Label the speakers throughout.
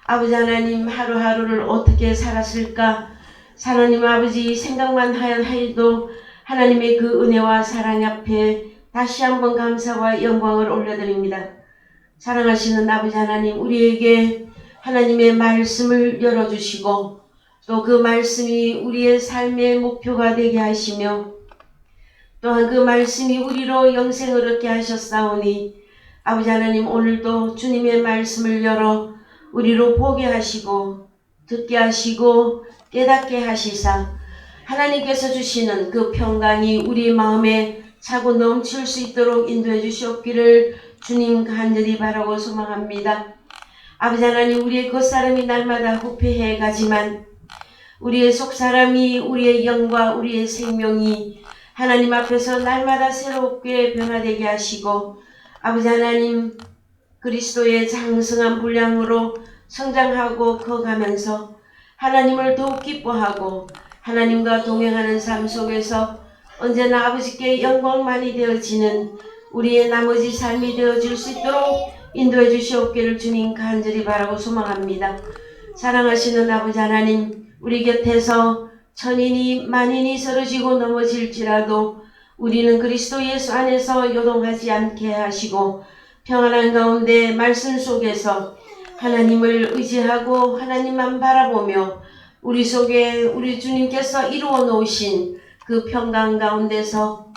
Speaker 1: 아버지 하나님, 하루하루를 어떻게 살았을까? 하나님 아버지 생각만 하여도 하나님의 그 은혜와 사랑 앞에 다시 한번 감사와 영광을 올려드립니다. 사랑하시는 아버지 하나님, 우리에게 하나님의 말씀을 열어주시고 또 그 말씀이 우리의 삶의 목표가 되게 하시며 또한 그 말씀이 우리로 영생을 얻게 하셨사오니 아버지 하나님, 오늘도 주님의 말씀을 열어 우리로 보게 하시고 듣게 하시고 깨닫게 하시사 하나님께서 주시는 그 평강이 우리 마음에 차고 넘칠 수 있도록 인도해 주시옵기를 주님 간절히 바라고 소망합니다. 아버지 하나님, 우리의 겉사람이 날마다 후패해 가지만 우리의 속사람이, 우리의 영과 우리의 생명이 하나님 앞에서 날마다 새롭게 변화되게 하시고 아버지 하나님, 그리스도의 장성한 분량으로 성장하고 커가면서 하나님을 더욱 기뻐하고 하나님과 동행하는 삶 속에서 언제나 아버지께 영광만이 되어지는 우리의 나머지 삶이 되어질 수 있도록 인도해 주시옵기를 주님 간절히 바라고 소망합니다. 사랑하시는 아버지 하나님, 우리 곁에서 천인이 만인이 쓰러지고 넘어질지라도 우리는 그리스도 예수 안에서 요동하지 않게 하시고 평안한 가운데 말씀 속에서 하나님을 의지하고 하나님만 바라보며 우리 속에 우리 주님께서 이루어 놓으신 그 평강 가운데서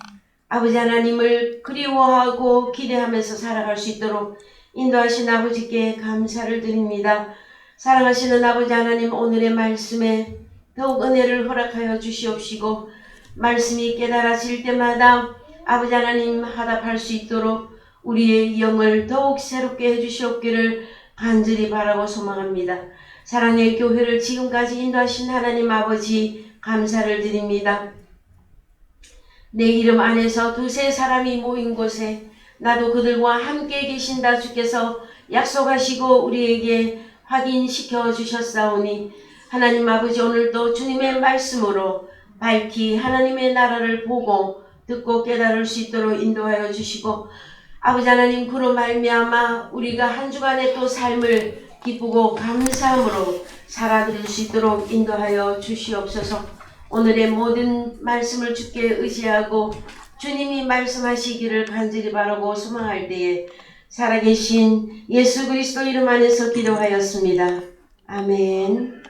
Speaker 1: 아버지 하나님을 그리워하고 기대하면서 살아갈 수 있도록 인도하신 아버지께 감사를 드립니다. 사랑하시는 아버지 하나님, 오늘의 말씀에 더욱 은혜를 허락하여 주시옵시고 말씀이 깨달아질 때마다 아버지 하나님 화답할 수 있도록 우리의 영을 더욱 새롭게 해주시옵기를 간절히 바라고 소망합니다. 사랑의 교회를 지금까지 인도하신 하나님 아버지 감사를 드립니다. 내 이름 안에서 두세 사람이 모인 곳에 나도 그들과 함께 계신다 주께서 약속하시고 우리에게 확인시켜 주셨사오니 하나님 아버지, 오늘도 주님의 말씀으로 밝히 하나님의 나라를 보고 듣고 깨달을 수 있도록 인도하여 주시고 아버지 하나님, 그로 말미암아 우리가 한 주간의 또 삶을 기쁘고 감사함으로 살아드릴 수 있도록 인도하여 주시옵소서. 오늘의 모든 말씀을 주께 의지하고 주님이 말씀하시기를 간절히 바라고 소망할 때에 살아계신 예수 그리스도 이름 안에서 기도하였습니다. 아멘.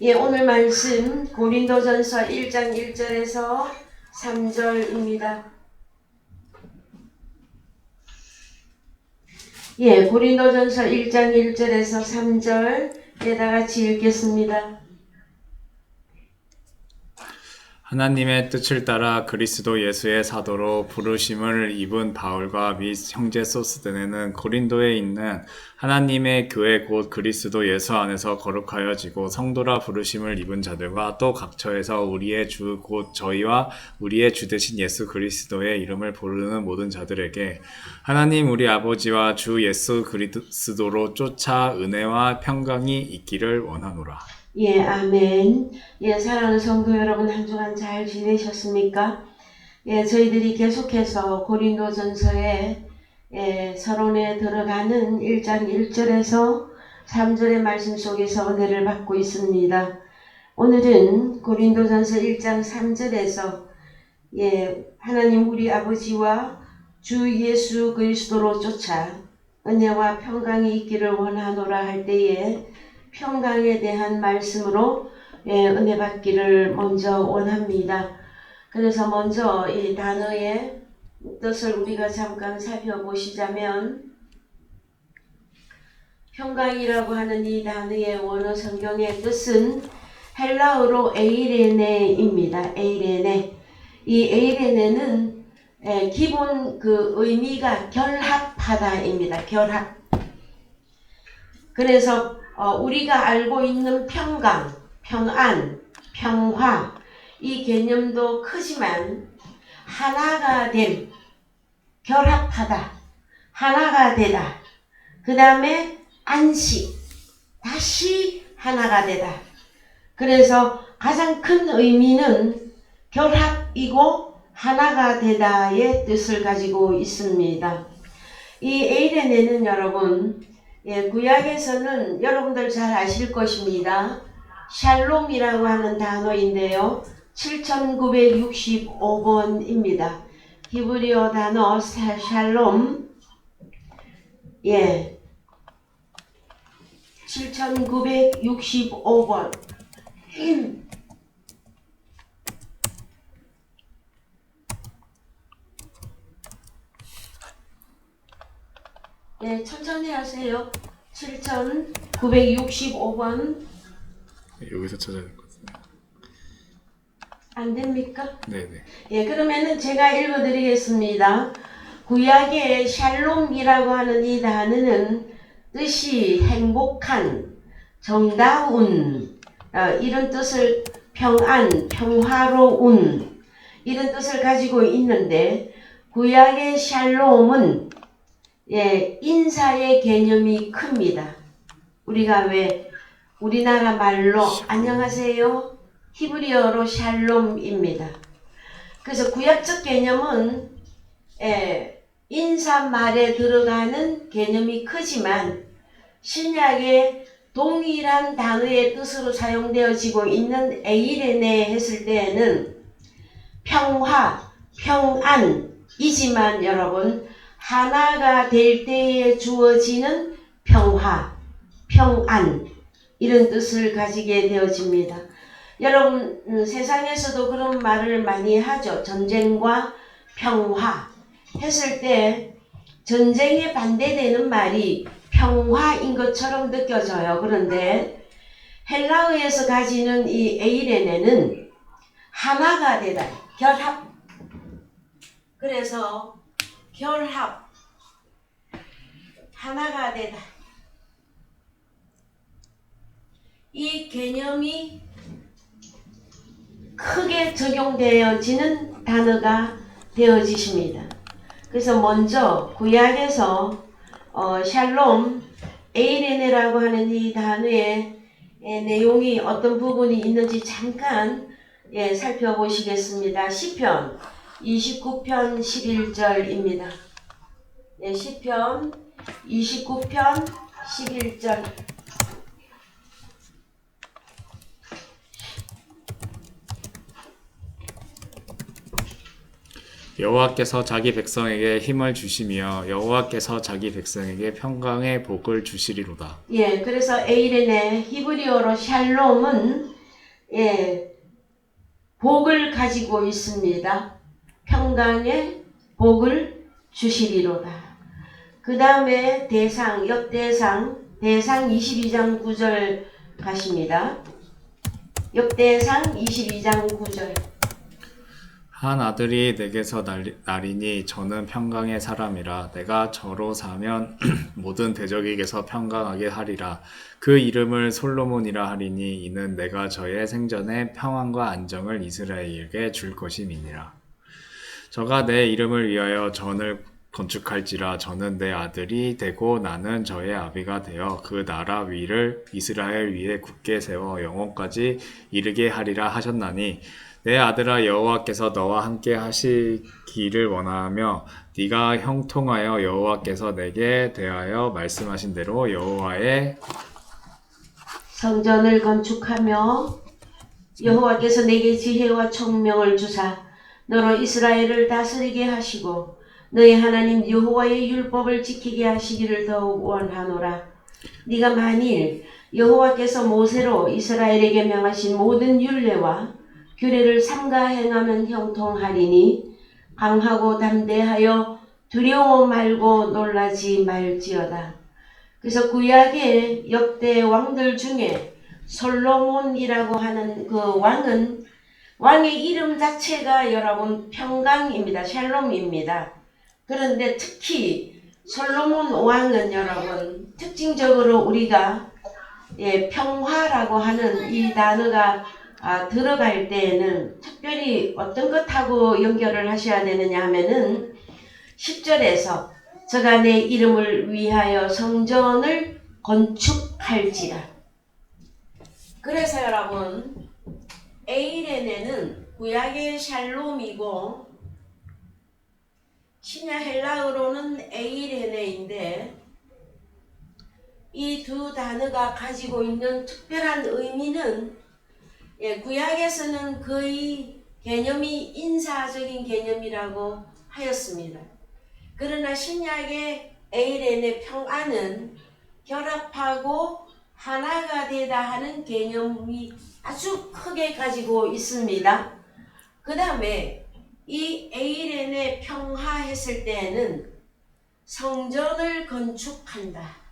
Speaker 1: 예, 오늘 말씀 고린도전서 1장 1절에서 3절입니다. 예, 고린도전서 1장 1절에서 3절 다 같이 읽겠습니다.
Speaker 2: 하나님의 뜻을 따라 그리스도 예수의 사도로 부르심을 입은 바울과 및 형제 소스데네는 고린도에 있는 하나님의 교회 곧 그리스도 예수 안에서 거룩하여지고 성도라 부르심을 입은 자들과 또 각처에서 우리의 주 곧 저희와 우리의 주 되신 예수 그리스도의 이름을 부르는 모든 자들에게 하나님 우리 아버지와 주 예수 그리스도로 쫓아 은혜와 평강이 있기를 원하노라.
Speaker 1: 예, 아멘. 예, 사랑하는 성도 여러분, 한 주간 잘 지내셨습니까? 예, 저희들이 계속해서 고린도전서에 서론에 들어가는 1장 1절에서 3절의 말씀 속에서 은혜를 받고 있습니다. 오늘은 고린도전서 1장 3절에서 하나님 우리 아버지와 주 예수 그리스도로 쫓아 은혜와 평강이 있기를 원하노라 할 때에 평강에 대한 말씀으로 은혜 받기를 먼저 원합니다. 그래서 먼저 이 단어의 뜻을 우리가 잠깐 살펴보시자면 평강이라고 하는 이 단어의 원어 성경의 뜻은 헬라어로 에이레네입니다. 에이레네. 이 에이레네는 기본 그 의미가 결합하다입니다. 결합. 그래서 우리가 알고 있는 평강, 평안, 평화 이 개념도 크지만 하나가 됨, 결합하다, 하나가 되다, 그 다음에 안식, 다시 하나가 되다. 그래서 가장 큰 의미는 결합이고 하나가 되다의 뜻을 가지고 있습니다. 이 에이레네는 여러분 예, 구약에서는 여러분들 잘 아실 것입니다. 샬롬이라고 하는 단어인데요. 7965번입니다. 히브리어 단어 샬롬. 예. 7965번. 네, 천천히 하세요. 7965번.
Speaker 2: 여기서 찾아야 될 것 같습니다.
Speaker 1: 안 됩니까?
Speaker 2: 네네.
Speaker 1: 예, 그러면은 제가 읽어드리겠습니다. 구약의 샬롬이라고 하는 이 단어는 뜻이 행복한, 정다운, 이런 뜻을 평안, 평화로운 이런 뜻을 가지고 있는데 구약의 샬롬은 예, 인사의 개념이 큽니다. 우리가 왜 우리나라 말로 안녕하세요 히브리어로 샬롬입니다. 그래서 구약적 개념은 인사말에 들어가는 개념이 크지만 신약의 동일한 단어의 뜻으로 사용되어지고 있는 에이레네 했을 때에는 평화, 평안이지만 여러분 하나가 될 때에 주어지는 평화, 평안 이런 뜻을 가지게 되어집니다. 여러분 세상에서도 그런 말을 많이 하죠. 전쟁과 평화 했을 때 전쟁에 반대되는 말이 평화인 것처럼 느껴져요. 그런데 헬라어에서 가지는 이 에이레네는 하나가 되다. 결합. 그래서 결합. 하나가 되다. 이 개념이 크게 적용되어지는 단어가 되어지십니다. 그래서 먼저 구약에서 샬롬 에이레네라고 하는 이 단어의 내용이 어떤 부분이 있는지 잠깐 살펴보시겠습니다. 시편 29편 11절입니다. 시편 29편 11절.
Speaker 2: 여호와께서 자기 백성에게 힘을 주시며 여호와께서 자기 백성에게 평강의 복을 주시리로다.
Speaker 1: 예, 그래서 에이레네 히브리어로 샬롬은 복을 가지고 있습니다. 평강의 복을 주시리로다. 그 다음에 대상 22장 9절 가십니다. 역대상 22장 9절.
Speaker 2: 한 아들이 내게서 나리니 저는 평강의 사람이라 내가 저로 사면 모든 대적에게서 평강하게 하리라. 그 이름을 솔로몬이라 하리니 이는 내가 저의 생전에 평안과 안정을 이스라엘에게 줄 것임이니라. 저가 내 이름을 위하여 전을 건축할지라 저는 내 아들이 되고 나는 저의 아비가 되어 그 나라 위를 이스라엘 위에 굳게 세워 영원까지 이르게 하리라 하셨나니 내 아들아 여호와께서 너와 함께 하시기를 원하며 네가 형통하여 여호와께서 내게 대하여 말씀하신 대로 여호와의
Speaker 1: 성전을 건축하며 여호와께서 내게 지혜와 총명을 주사 너로 이스라엘을 다스리게 하시고 너의 하나님 여호와의 율법을 지키게 하시기를 더욱 원하노라. 네가 만일 여호와께서 모세로 이스라엘에게 명하신 모든 율례와 규례를 삼가 행하면 형통하리니 강하고 담대하여 두려워 말고 놀라지 말지어다. 그래서 구약의 역대 왕들 중에 솔로몬이라고 하는 그 왕의 이름 자체가 여러분 평강입니다. 샬롬입니다. 그런데 특히 솔로몬 왕은 여러분 특징적으로 우리가 평화라고 하는 이 단어가 들어갈 때에는 특별히 어떤 것하고 연결을 하셔야 되느냐 하면은 10절에서 저가 내 이름을 위하여 성전을 건축할지라. 그래서 여러분 에이레네는 구약의 샬롬이고 신약 헬라어로는 에이레네인데 이 두 단어가 가지고 있는 특별한 의미는 구약에서는 거의 개념이 인사적인 개념이라고 하였습니다. 그러나 신약의 에이렌의 평안은 결합하고 하나가 되다 하는 개념이 아주 크게 가지고 있습니다. 그 다음에 이 에이렌의 평화했을 때에는 성전을 건축한다.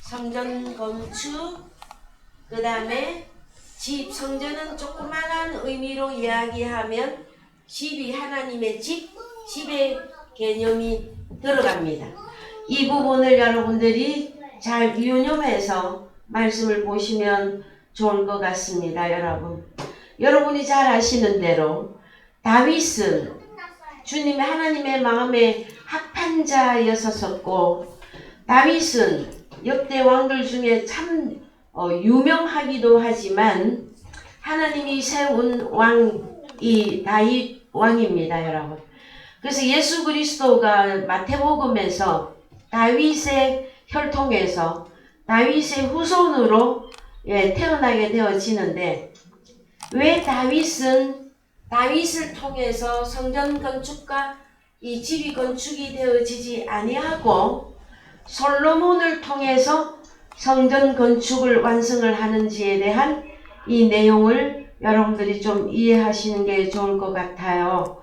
Speaker 1: 성전 건축, 그 다음에 집, 성전은 조그만한 의미로 이야기하면 집이 하나님의 집, 집의 개념이 들어갑니다. 이 부분을 여러분들이 잘 유념해서 말씀을 보시면 좋을 것 같습니다. 여러분이 잘 아시는 대로 다윗은 주님의 하나님의 마음에 합한 자였었고, 다윗은 역대 왕들 중에 참 유명하기도 하지만 하나님이 세운 왕이 다윗 왕입니다, 여러분. 그래서 예수 그리스도가 마태복음에서 다윗의 혈통에서 다윗의 후손으로 태어나게 되어지는데, 왜 다윗은 다윗을 통해서 성전 건축과 이 집이 건축이 되어지지 아니하고 솔로몬을 통해서 성전 건축을 완성을 하는지에 대한 이 내용을 여러분들이 좀 이해하시는 게 좋을 것 같아요.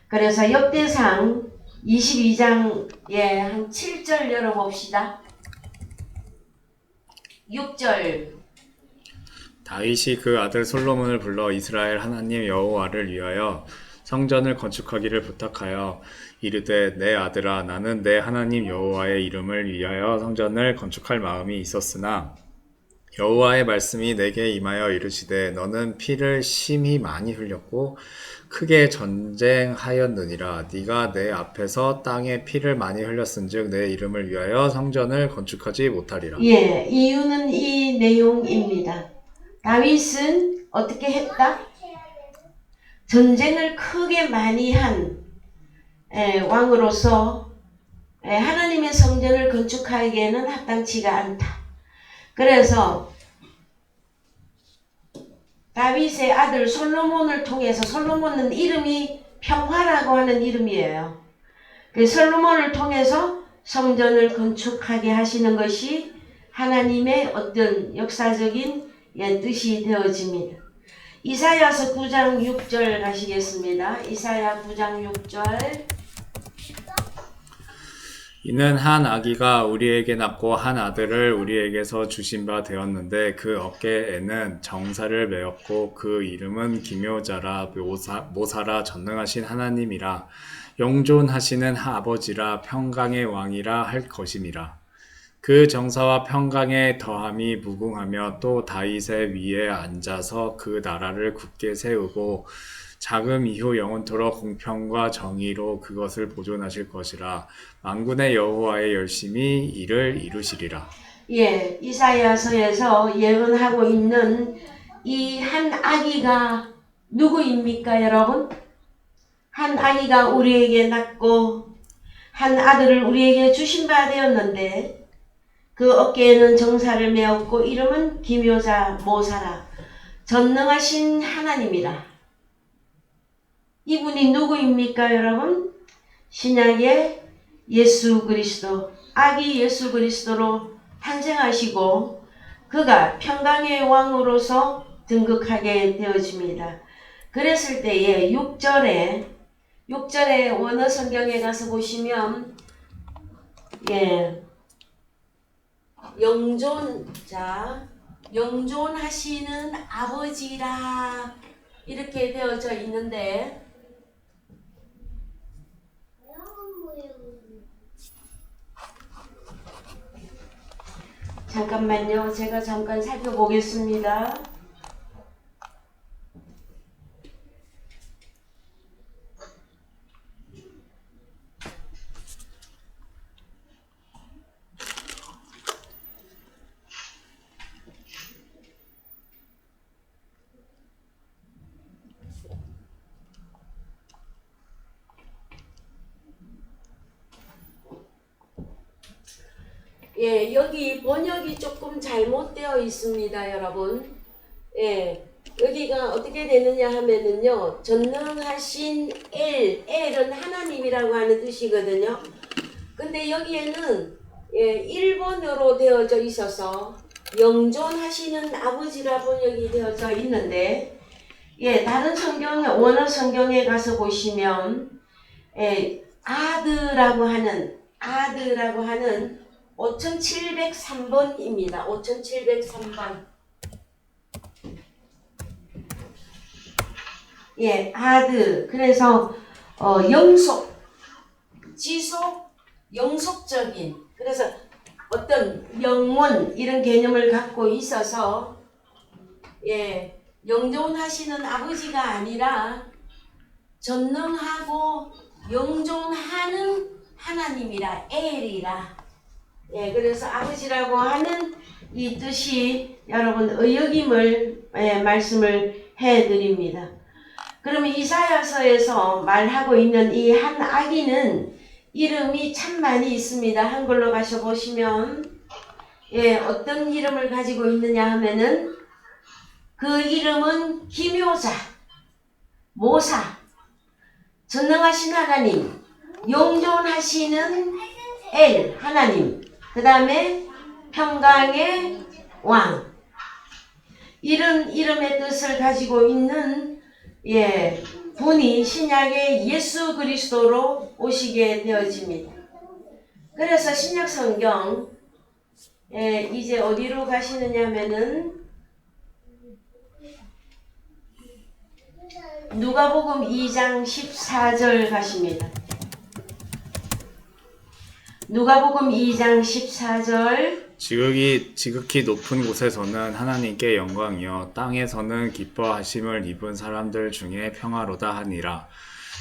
Speaker 1: 그래서 역대상 22장에 한 7절 열어봅시다. 6절.
Speaker 2: 다윗이 그 아들 솔로몬을 불러 이스라엘 하나님 여호와를 위하여 성전을 건축하기를 부탁하여 이르되, 내 아들아, 나는 내 하나님 여호와의 이름을 위하여 성전을 건축할 마음이 있었으나 여호와의 말씀이 내게 임하여 이르시되, 너는 피를 심히 많이 흘렸고 크게 전쟁하였느니라. 네가 내 앞에서 땅에 피를 많이 흘렸은즉 내 이름을 위하여 성전을 건축하지 못하리라.
Speaker 1: 이유는 이 내용입니다. 다윗은 어떻게 했다? 전쟁을 크게 많이 한 왕으로서 하나님의 성전을 건축하기에는 합당치가 않다. 그래서 다윗의 아들 솔로몬을 통해서, 솔로몬은 이름이 평화라고 하는 이름이에요. 그 솔로몬을 통해서 성전을 건축하게 하시는 것이 하나님의 어떤 역사적인 뜻이 되어집니다. 이사야서 9장 6절 가시겠습니다. 이사야 9장 6절.
Speaker 2: 이는 한 아기가 우리에게 낳고 한 아들을 우리에게서 주신 바 되었는데 그 어깨에는 정사를 메었고 그 이름은 기묘자라 모사라 전능하신 하나님이라 영존하시는 아버지라 평강의 왕이라 할 것임이라. 그 정사와 평강의 더함이 무궁하며 또 다윗의 위에 앉아서 그 나라를 굳게 세우고 자금 이후 영원토록 공평과 정의로 그것을 보존하실 것이라. 만군의 여호와의 열심히 이를 이루시리라.
Speaker 1: 이사야서에서 예언하고 있는 이 한 아기가 누구입니까, 여러분? 한 아기가 우리에게 낳고 한 아들을 우리에게 주신 바 되었는데 그 어깨에는 정사를 메었고 이름은 기묘자 모사라 전능하신 하나님이라. 이분이 누구입니까, 여러분? 신약의 예수 그리스도, 아기 예수 그리스도로 탄생하시고 그가 평강의 왕으로서 등극하게 되어집니다. 그랬을 때에 6절에 원어 성경에 가서 보시면 영존하시는 아버지라 이렇게 되어져 있는데, 잠깐만요. 제가 잠깐 살펴보겠습니다. 예, 여기 번역이 조금 잘못되어 있습니다, 여러분. 예, 여기가 어떻게 되느냐 하면은요, 전능하신 엘은 하나님이라고 하는 뜻이거든요. 근데 여기에는 일본어로 되어져 있어서 영존하시는 아버지라 번역이 되어져 있는데, 다른 성경에, 원어 성경에 가서 보시면 아드라고 하는 5703번입니다. 5703번. 아드. 그래서 영속, 지속, 영속적인. 그래서 어떤 영원 이런 개념을 갖고 있어서 영존하시는 아버지가 아니라 전능하고 영존하는 하나님이라 엘이라. 그래서 아버지라고 하는 이 뜻이 여러분 의역임을 말씀을 해드립니다. 그러면 이사야서에서 말하고 있는 이 한 아기는 이름이 참 많이 있습니다. 한글로 가셔 보시면 어떤 이름을 가지고 있느냐 하면은 그 이름은 기묘자, 모사, 전능하신 하나님, 영존하시는 엘 하나님, 그 다음에 평강의 왕, 이런 이름의 뜻을 가지고 있는 분이 신약의 예수 그리스도로 오시게 되어집니다. 그래서 신약 성경 이제 어디로 가시느냐면은 누가복음 2장 14절 가십니다. 누가복음 2장 14절.
Speaker 2: 지극히 높은 곳에서는 하나님께 영광이요 땅에서는 기뻐하심을 입은 사람들 중에 평화로다 하니라.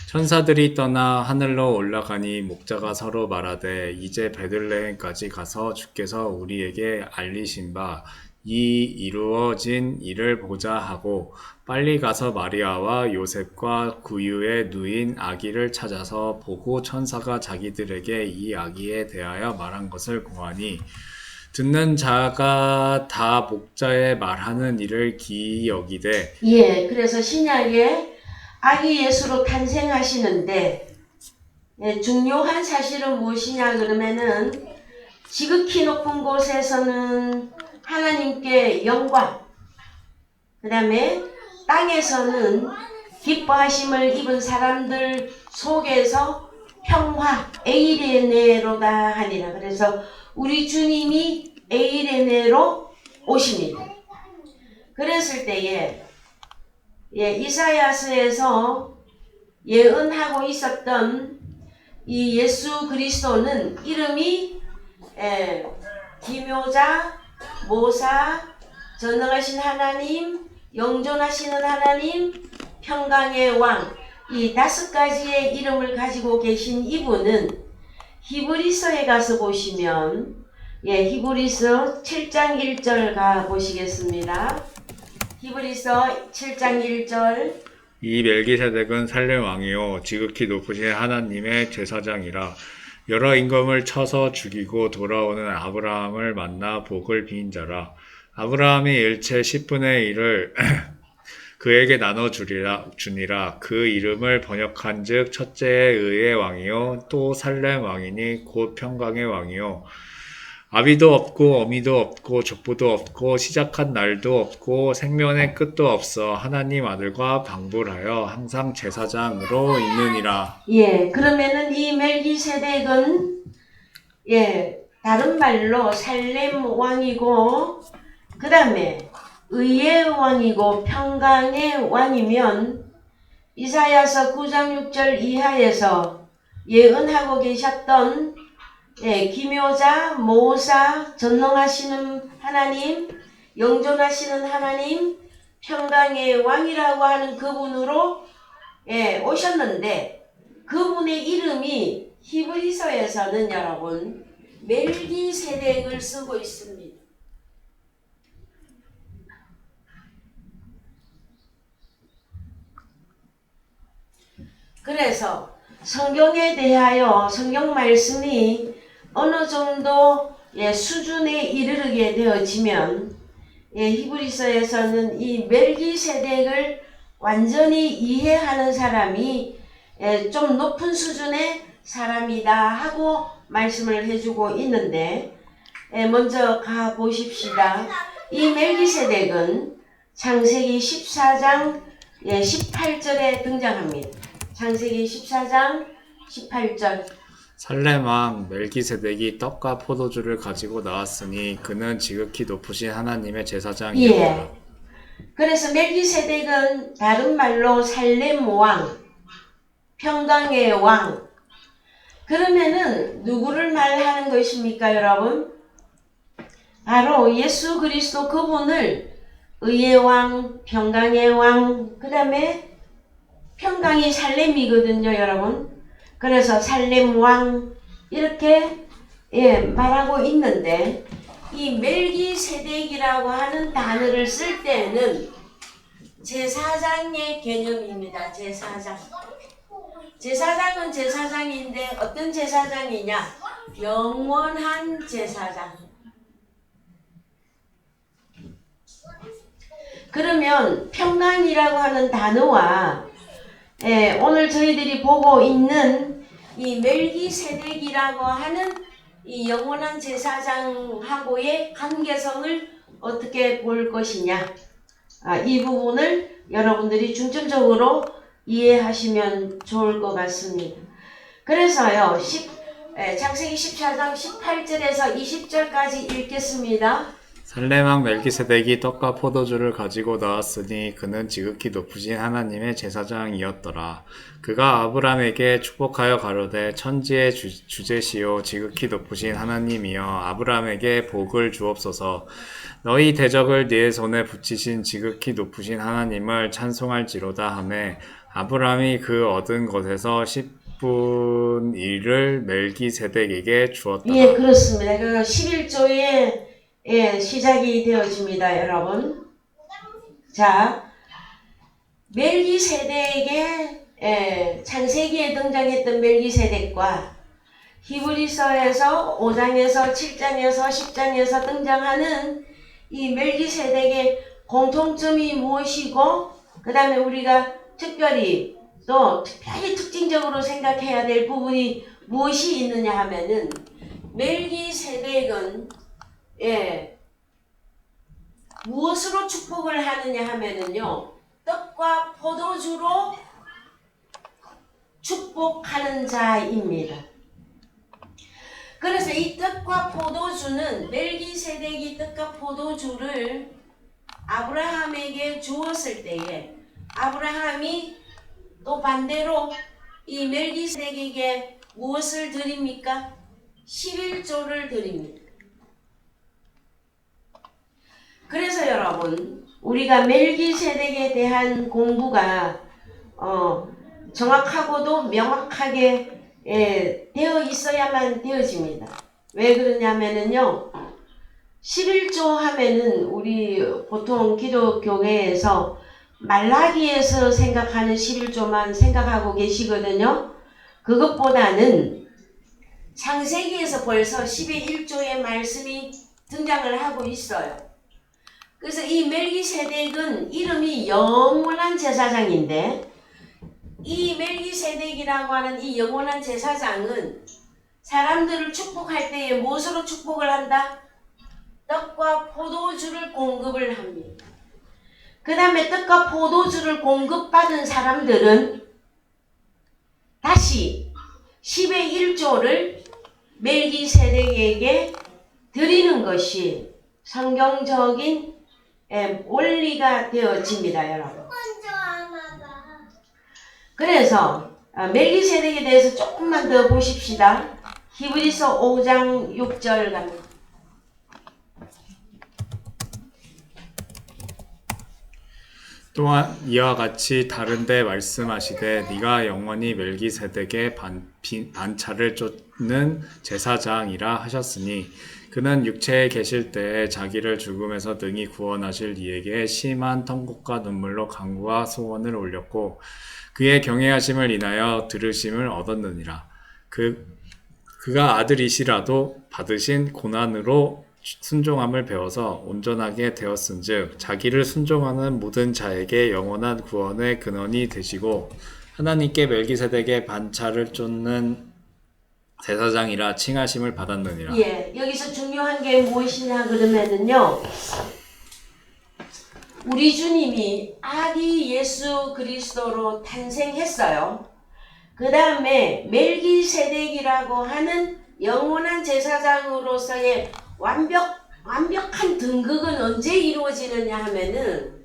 Speaker 2: 천사들이 떠나 하늘로 올라가니 목자가 서로 말하되 이제 베들레헴까지 가서 주께서 우리에게 알리신 바 이 이루어진 일을 보자 하고 빨리 가서 마리아와 요셉과 구유에 누인 아기를 찾아서 보고 천사가 자기들에게 이 아기에 대하여 말한 것을 고하니 듣는 자가 다 목자의 말하는 일을 기이 여기되.
Speaker 1: 그래서 신약에 아기 예수로 탄생하시는데 중요한 사실은 무엇이냐 그러면은 지극히 높은 곳에서는 하나님께 영광, 그 다음에 땅에서는 기뻐하심을 입은 사람들 속에서 평화, 에이레네로다 하니라. 그래서 우리 주님이 에이레네로 오십니다. 그랬을 때에 이사야서에서 예언하고 있었던 이 예수 그리스도는 이름이 기묘자, 모사, 전능하신 하나님, 영존하시는 하나님, 평강의 왕, 이 5가지의 이름을 가지고 계신 이분은 히브리서에 가서 보시면 히브리서 7장 1절 가 보시겠습니다. 히브리서 7장 1절.
Speaker 2: 이 멜기세덱은 살렘 왕이요 지극히 높으신 하나님의 제사장이라. 여러 임금을 쳐서 죽이고 돌아오는 아브라함을 만나 복을 빈 자라. 아브라함이 일체 10분의 1을 그에게 나눠주니라. 그 이름을 번역한즉 첫째의 의의 왕이요 또 살렘 왕이니 곧 평강의 왕이요 아비도 없고 어미도 없고 족보도 없고 시작한 날도 없고 생면의 끝도 없어 하나님 아들과 방불하여 항상 제사장으로 있느니라.
Speaker 1: 그러면은 이 멜기세덱은 다른 말로 살렘 왕이고 그 다음에 의의 왕이고 평강의 왕이면 이사야서 9장 6절 이하에서 예언하고 계셨던 기묘자, 모사, 전능하시는 하나님, 영존하시는 하나님, 평강의 왕이라고 하는 그분으로 오셨는데 그분의 이름이 히브리서에서는 여러분 멜기세덱을 쓰고 있습니다. 그래서 성경에 대하여 성경 말씀이 어느 정도 수준에 이르게 되어지면 히브리서에서는 이 멜기세덱을 완전히 이해하는 사람이 좀 높은 수준의 사람이다 하고 말씀을 해주고 있는데, 먼저 가 보십시다. 이 멜기세덱은 창세기 14장 18절에 등장합니다. 창세기 14장 18절.
Speaker 2: 살렘 왕 멜기세덱이 떡과 포도주를 가지고 나왔으니 그는 지극히 높으신 하나님의 제사장이었더라.
Speaker 1: 그래서 멜기세덱은 다른 말로 살렘 왕, 평강의 왕. 그러면은 누구를 말하는 것입니까, 여러분? 바로 예수 그리스도 그분을 의의 왕, 평강의 왕, 그 다음에 평강이 살렘이거든요, 여러분. 그래서 살렘 왕 이렇게 말하고 있는데, 이 멜기세덱이라고 하는 단어를 쓸 때는 제사장의 개념입니다. 제사장은 제사장인데 어떤 제사장이냐? 영원한 제사장. 그러면 평강이라고 하는 단어와 오늘 저희들이 보고 있는 이 멜기세덱이라고 하는 이 영원한 제사장하고의 관계성을 어떻게 볼 것이냐, 이 부분을 여러분들이 중점적으로 이해하시면 좋을 것 같습니다. 그래서요, 창세기 14장 18절에서 20절까지 읽겠습니다.
Speaker 2: 살렘 왕 멜기세덱이 떡과 포도주를 가지고 나왔으니 그는 지극히 높으신 하나님의 제사장이었더라. 그가 아브람에게 축복하여 가로되 천지의 주제시요 지극히 높으신 하나님이여 아브람에게 복을 주옵소서. 너희 대적을 네 손에 붙이신 지극히 높으신 하나님을 찬송할지로다 하매 아브람이 그 얻은 것에서 10분 1을 멜기세덱에게 주었더라.
Speaker 1: 예, 그렇습니다. 그 11조의 시작이 되어집니다, 여러분. 자, 멜기세덱의 창세기에 등장했던 멜기세덱과 히브리서에서 5장에서 7장에서 10장에서 등장하는 이 멜기세덱의 공통점이 무엇이고, 그 다음에 우리가 특별히 특징적으로 생각해야 될 부분이 무엇이 있느냐 하면은, 멜기세덱은 무엇으로 축복을 하느냐 하면은요, 떡과 포도주로 축복하는 자입니다. 그래서 이 떡과 포도주는 멜기세덱이 떡과 포도주를 아브라함에게 주었을 때에 아브라함이 또 반대로 이 멜기세덱에게 무엇을 드립니까? 11조를 드립니다. 그래서 여러분, 우리가 멜기세덱에 대한 공부가 정확하고도 명확하게 되어 있어야만 되어집니다. 왜 그러냐면은요, 11조 하면은 우리 보통 기독교회에서 말라기에서 생각하는 11조만 생각하고 계시거든요. 그것보다는 창세기에서 벌써 11조의 말씀이 등장을 하고 있어요. 그래서 이 멜기세덱은 이름이 영원한 제사장인데, 이 멜기세덱이라고 하는 이 영원한 제사장은 사람들을 축복할 때에 무엇으로 축복을 한다? 떡과 포도주를 공급을 합니다. 그 다음에 떡과 포도주를 공급받은 사람들은 다시 10의 1조를 멜기세덱에게 드리는 것이 성경적인 원리가 되어집니다, 여러분. 그래서 멜기세덱에 대해서 조금만 더 보십시다. 히브리서 5장 6절 갑니다.
Speaker 2: 또한 이와 같이 다른데 말씀하시되 네가 영원히 멜기세덱의 반차를 쫓는 제사장이라 하셨으니 그는 육체에 계실 때에 자기를 죽음에서 능히 구원하실 이에게 심한 통곡과 눈물로 간구와 소원을 올렸고 그의 경외하심을 인하여 들으심을 얻었느니라. 그가 아들이시라도 받으신 고난으로 순종함을 배워서 온전하게 되었은즉 자기를 순종하는 모든 자에게 영원한 구원의 근원이 되시고 하나님께 멜기세덱의 반차를 쫓는 제사장이라 칭하심을 받았느니라.
Speaker 1: 예, 여기서 중요한 게 무엇이냐 그러면은요, 우리 주님이 아기 예수 그리스도로 탄생했어요. 그 다음에 멜기세덱이라고 하는 영원한 제사장으로서의 완벽한 등극은 언제 이루어지느냐 하면은,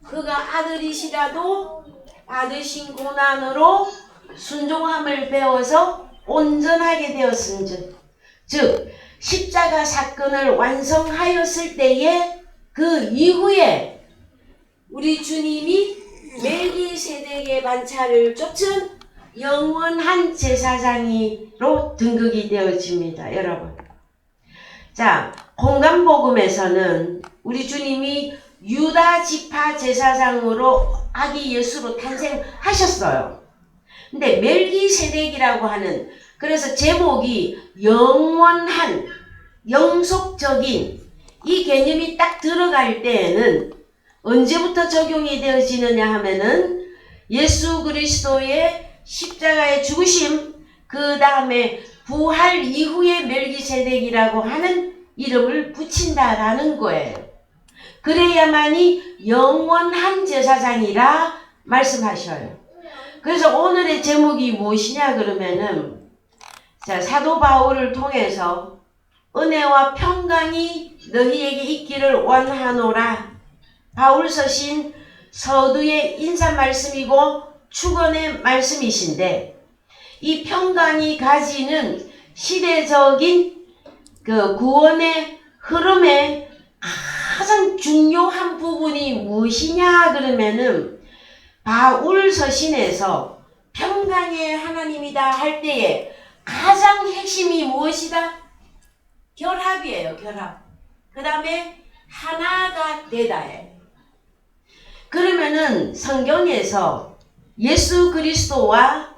Speaker 1: 그가 아들이시라도 받으신 고난으로 순종함을 배워서 온전하게 되었은즉, 즉 십자가 사건을 완성하였을 때에 그 이후에 우리 주님이 멜기세덱의 반차를 쫓은 영원한 제사장으로 등극이 되어집니다. 여러분. 자, 공간복음에서는 우리 주님이 유다 지파 제사장으로 아기 예수로 탄생하셨어요. 근데 멜기세덱이라고 하는, 그래서 제목이 영원한, 영속적인 이 개념이 딱 들어갈 때에는 언제부터 적용이 되어지느냐 하면은 예수 그리스도의 십자가의 죽으심, 그 다음에 부활 이후에 멜기세덱이라고 하는 이름을 붙인다라는 거예요. 그래야만이 영원한 제사장이라 말씀하셔요. 그래서 오늘의 제목이 무엇이냐 그러면은, 자, 사도 바울을 통해서 은혜와 평강이 너희에게 있기를 원하노라. 바울 서신 서두의 인사 말씀이고 축원의 말씀이신데, 이 평강이 가지는 시대적인 그 구원의 흐름의 가장 중요한 부분이 무엇이냐 그러면은, 바울 서신에서 평강의 하나님이다 할 때에 가장 핵심이 무엇이다? 결합이에요. 결합. 그 다음에 하나가 되다예요. 그러면은 성경에서 예수 그리스도가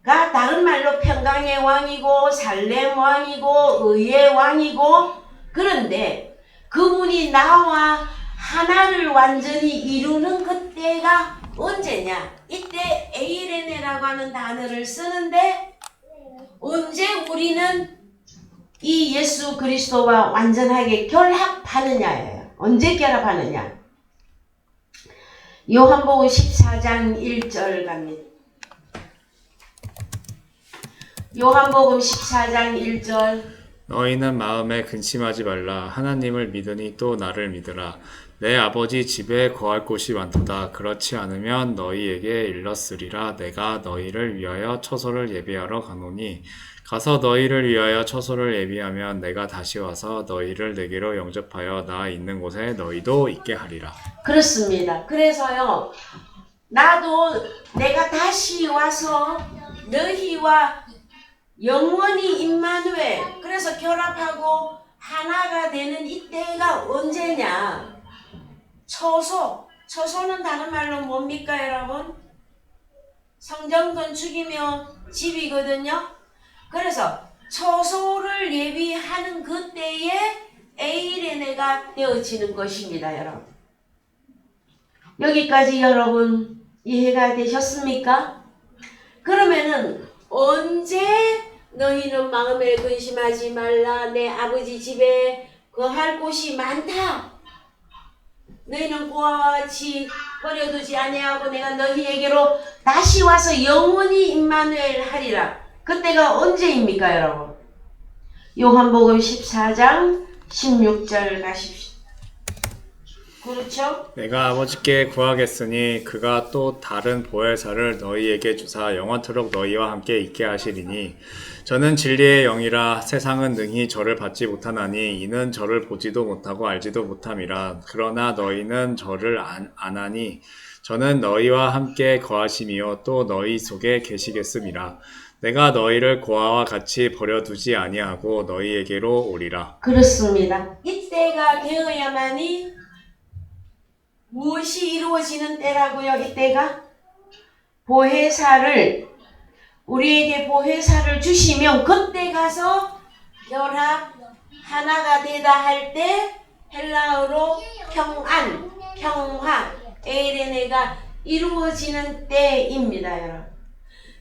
Speaker 1: 다른 말로 평강의 왕이고 살렘 왕이고 의의 왕이고, 그런데 그분이 나와 하나를 완전히 이루는 그때가 언제냐? 이때 에이레네라고 하는 단어를 쓰는데, 언제 우리는 이 예수 그리스도와 완전하게 결합하느냐예요. 언제 결합하느냐? 요한복음 14장 1절 갑니다. 요한복음 14장 1절.
Speaker 2: 너희는 마음에 근심하지 말라. 하나님을 믿으니 또 나를 믿으라. 내 아버지 집에 거할 곳이 많도다. 그렇지 않으면 너희에게 일렀으리라. 내가 너희를 위하여 처소를 예비하러 가노니 가서 너희를 위하여 처소를 예비하면 내가 다시 와서 너희를 내게로 영접하여 나 있는 곳에 너희도 있게 하리라.
Speaker 1: 그렇습니다. 그래서요, 나도 내가 다시 와서 너희와 영원히 임마누엘, 그래서 결합하고 하나가 되는 이때가 언제냐? 처소. 처소는 다른 말로 뭡니까 여러분? 성전 건축이며 집이거든요. 그래서 처소를 예비하는 그때에 에이레네가 되어지는 것입니다. 여러분. 여기까지 여러분 이해가 되셨습니까? 그러면은 언제 너희는 마음에 근심하지 말라. 내 아버지 집에 거할 곳이 많다. 너희는 그와 같이 버려두지 아니하고 내가 너희에게로 다시 와서 영원히 임마누엘 하리라. 그때가 언제입니까 여러분? 요한복음 14장 16절 가십시오. 그렇죠?
Speaker 2: 내가 아버지께 구하겠으니 그가 또 다른 보혜사를 너희에게 주사 영원토록 너희와 함께 있게 하시리니 저는 진리의 영이라. 세상은 능히 저를 받지 못하나니 이는 저를 보지도 못하고 알지도 못함이라. 그러나 너희는 저를 아나니 저는 너희와 함께 거하심이요 또 너희 속에 계시겠음이라. 내가 너희를 고아와 같이 버려두지 아니하고 너희에게로 오리라.
Speaker 1: 그렇습니다. 이때가 되어야만이 무엇이 이루어지는 때라고요? 이때가 보혜사를 우리에게 보혜사를 주시면 그때 가서 결합 하나가 되다 할 때 헬라어로 평안, 평화, 에이레네가 이루어지는 때입니다, 여러분.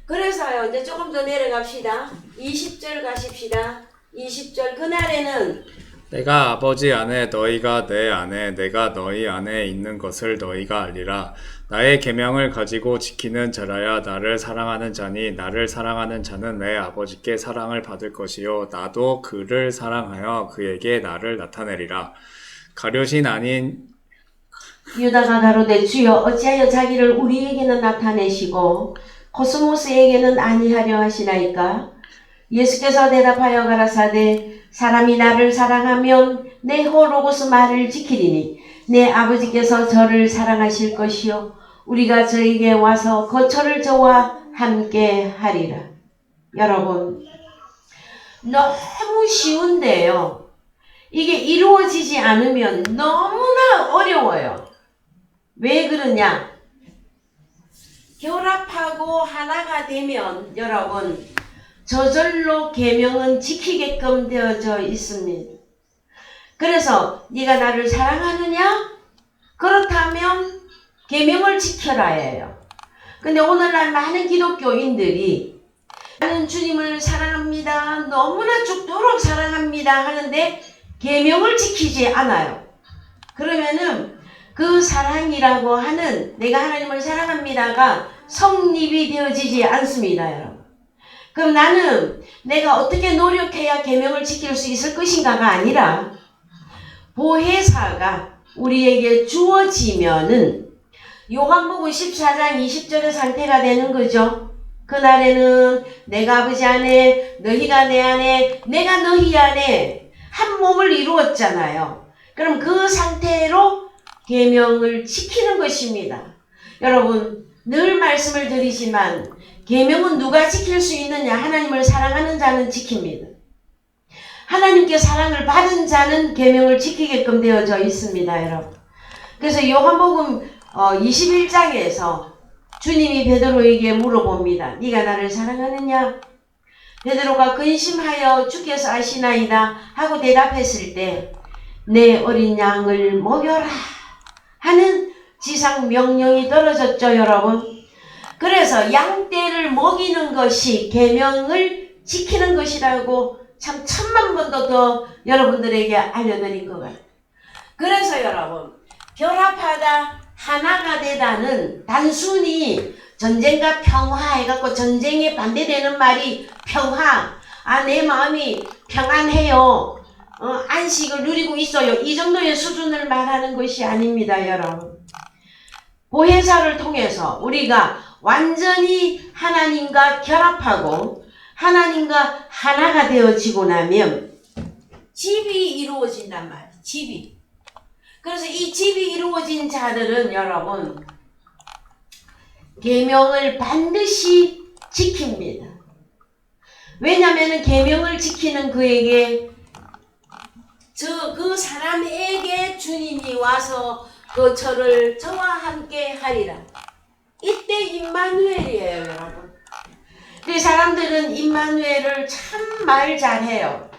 Speaker 1: 그래서요, 이제 조금 더 내려갑시다. 20절 가십시다. 20절. 그날에는
Speaker 2: 내가 아버지 안에 너희가 내 안에 내가 너희 안에 있는 것을 너희가 알리라. 나의 계명을 가지고 지키는 자라야 나를 사랑하는 자니 나를 사랑하는 자는 내 아버지께 사랑을 받을 것이요 나도 그를 사랑하여 그에게 나를 나타내리라. 가룟이 아닌
Speaker 1: 유다가 가로되 주여 어찌하여 자기를 우리에게는 나타내시고 코스모스에게는 아니하려 하시나이까? 예수께서 대답하여 가라사대 사람이 나를 사랑하면 내 호로고스 말을 지키리니 내 아버지께서 저를 사랑하실 것이요 우리가 저에게 와서 거처를 저와 함께 하리라. 여러분, 너무 쉬운데요. 이게 이루어지지 않으면 너무나 어려워요. 왜 그러냐? 결합하고 하나가 되면 여러분 저절로 계명은 지키게끔 되어져 있습니다. 그래서 네가 나를 사랑하느냐? 그렇다면 계명을 지켜라예요. 근데 오늘날 많은 기독교인들이 나는 주님을 사랑합니다. 너무나 죽도록 사랑합니다. 하는데 계명을 지키지 않아요. 그러면은 그 사랑이라고 하는 내가 하나님을 사랑합니다가 성립이 되어지지 않습니다, 여러분. 그럼 나는 내가 어떻게 노력해야 계명을 지킬 수 있을 것인가가 아니라 보혜사가 우리에게 주어지면은 요한복음 14장 20절의 상태가 되는 거죠. 그날에는 내가 아버지 안에 너희가 내 안에 내가 너희 안에 한 몸을 이루었잖아요. 그럼 그 상태로 계명을 지키는 것입니다. 여러분 늘 말씀을 드리지만 계명은 누가 지킬 수 있느냐? 하나님을 사랑하는 자는 지킵니다. 하나님께 사랑을 받은 자는 계명을 지키게끔 되어져 있습니다, 여러분. 그래서 요한복음 21장에서 주님이 베드로에게 물어봅니다. 네가 나를 사랑하느냐? 베드로가 근심하여 주께서 아시나이다 하고 대답했을 때 내 어린 양을 먹여라 하는 지상 명령이 떨어졌죠, 여러분. 그래서 양떼를 먹이는 것이 계명을 지키는 것이라고 참 천만 번도 더 여러분들에게 알려드린 것 같아요. 그래서 여러분 결합하다 하나가 되다는 단순히 전쟁과 평화 해갖고 전쟁에 반대되는 말이 평화, 내 마음이 평안해요, 안식을 누리고 있어요, 이 정도의 수준을 말하는 것이 아닙니다, 여러분. 보혜사를 통해서 우리가 완전히 하나님과 결합하고 하나님과 하나가 되어지고 나면 집이 이루어진단 말이에요. 집이. 그래서 이 집이 이루어진 자들은 여러분 계명을 반드시 지킵니다. 왜냐하면 계명을 지키는 그에게 그 사람에게 주님이 와서 거처를 저와 함께 하리라. 이때 임마누엘이에요, 여러분. 그 사람들은 임마누엘을 참 말 잘해요.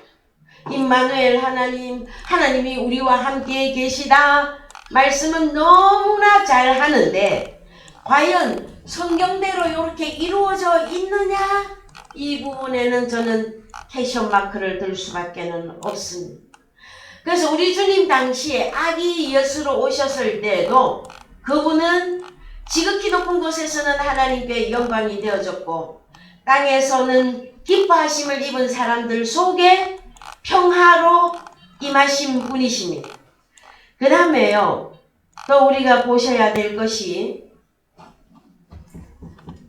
Speaker 1: 임마누엘 하나님이 우리와 함께 계시다 말씀은 너무나 잘 하는데 과연 성경대로 이렇게 이루어져 있느냐? 이 부분에는 저는 퀘스천 마크를 들 수밖에 없습니다. 그래서 우리 주님 당시에 아기 예수로 오셨을 때도 그분은 지극히 높은 곳에서는 하나님께 영광이 되어졌고 땅에서는 기뻐하심을 입은 사람들 속에 평화로 임하신 분이십니다. 그 다음에요, 또 우리가 보셔야 될 것이,